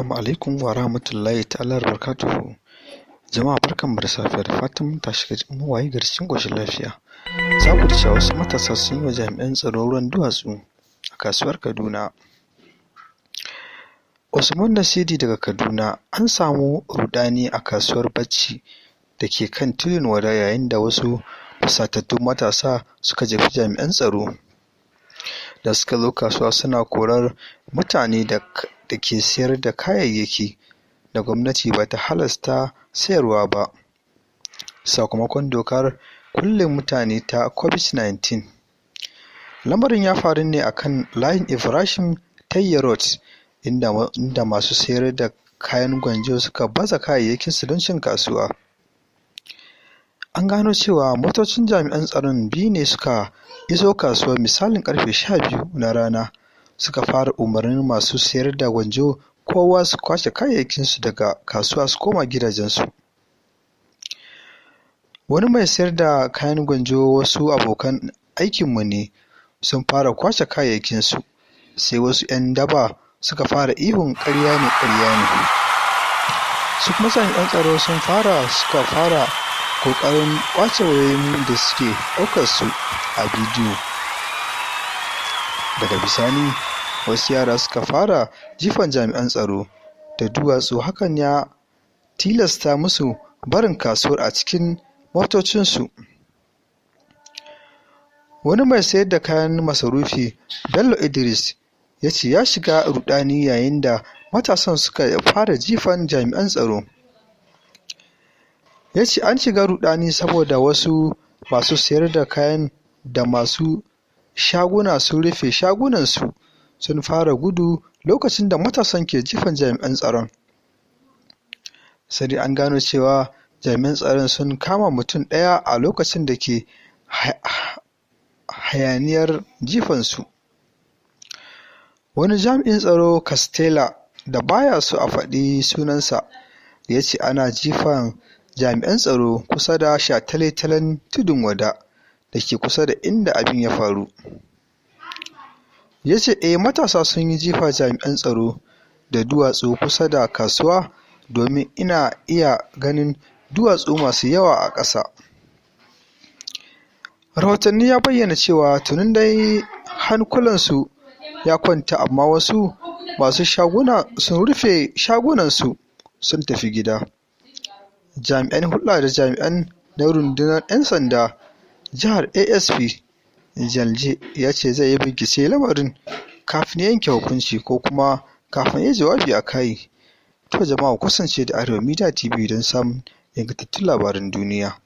Assalamu alaikum wa rahmatullahi ta'ala barakatuhu. Jama'a barkanmu da safiya da fatan mun tashi mu waye gari cikin ƙoshin lafiya. Za ku ji cewa wasu matasa sun yi wa jami'an tsaro ruwan duwatsu a kasuwar Kaduna. Usman Nasidi daga Kaduna an samu rudani a kasuwar Bacci da ke kan tudun wada yayin da wasu fusatattun matasa suka jefi jami'an tsaro da suka zo kasuwa suna korar mutane da ke sayar da kayayyaki da gwamnati ba ta halasta sayarwa ba sakamakon dokar kulle mutane ta COVID-19. Lamarin ya faru ne a kan layin Ibrahim Tayya Road inda masu sayar da kayan gwanjo suka baza kayayyakinsu don cin kasuwa. An gano cewa motocin jami'an tsaron biyu ne suka iso kasuwar misalin ƙarfe 12 na rana suka fara umarnin masu sayar da gwanjo kowa su kwashe kayayyakinsu daga kasuwa su koma gidajensu. Wani mai sayar da kayan gwanjo wasu abokan aikinmu ne sun fara kwashe kayayyakinsu sai wasu 'yan daba suka fara ihun ƙarya ne. Su kuma jami'an tsaro suka fara ƙoƙarin ƙwace wayoyin da suke ɗaukar su a bidiyo. Daga bisani wasu yara suka fara jifan jami'an tsaro da duwatsu, hakan ya tilasta musu barin kasuwar a cikin motocinsu. Wani mai sayar da kayan masarufi Bello Idris ya ce ya shiga ruɗani yayin da matasan suka fara jifan jami'an tsaro. Ya ce an shiga ruɗani saboda wasu masu sayar da kayan da masu shaguna sun rufe shagunansu sun fara gudu lokacin da matasan ke jifan jami'an tsaron. Sai dai an gano cewa jami'an tsaron sun kama mutum ɗaya a lokacin da ke hayaniyar jifansu. Wani jami'in tsaro Castella da baya so a faɗi sunansa ya ce ana jifan jami'an tsaro kusa da shataletalen tudun wada da ke kusa da inda abin ya faru. Ya ce matasa sun yi jifa jami'an tsaro da duwatsu kusa da kasuwa domin ina iya ganin duwatsu masu yawa a ƙasa. Rahotanni ya bayyana cewa tuni dai hankulansu ya kwanta amma wasu masu shaguna sun rufe shagunansu sun tafi gida. Jami'an hulɗa da jami'an na rundunar 'yan sanda jihar ASP Jalje ya ce zai yi bincike lamarin kafin yanke hukunci ko kuma kafin ya jawabi a kai. To jama'a ku kasance da Arewa Media TV don samun ingantattun labaran duniya.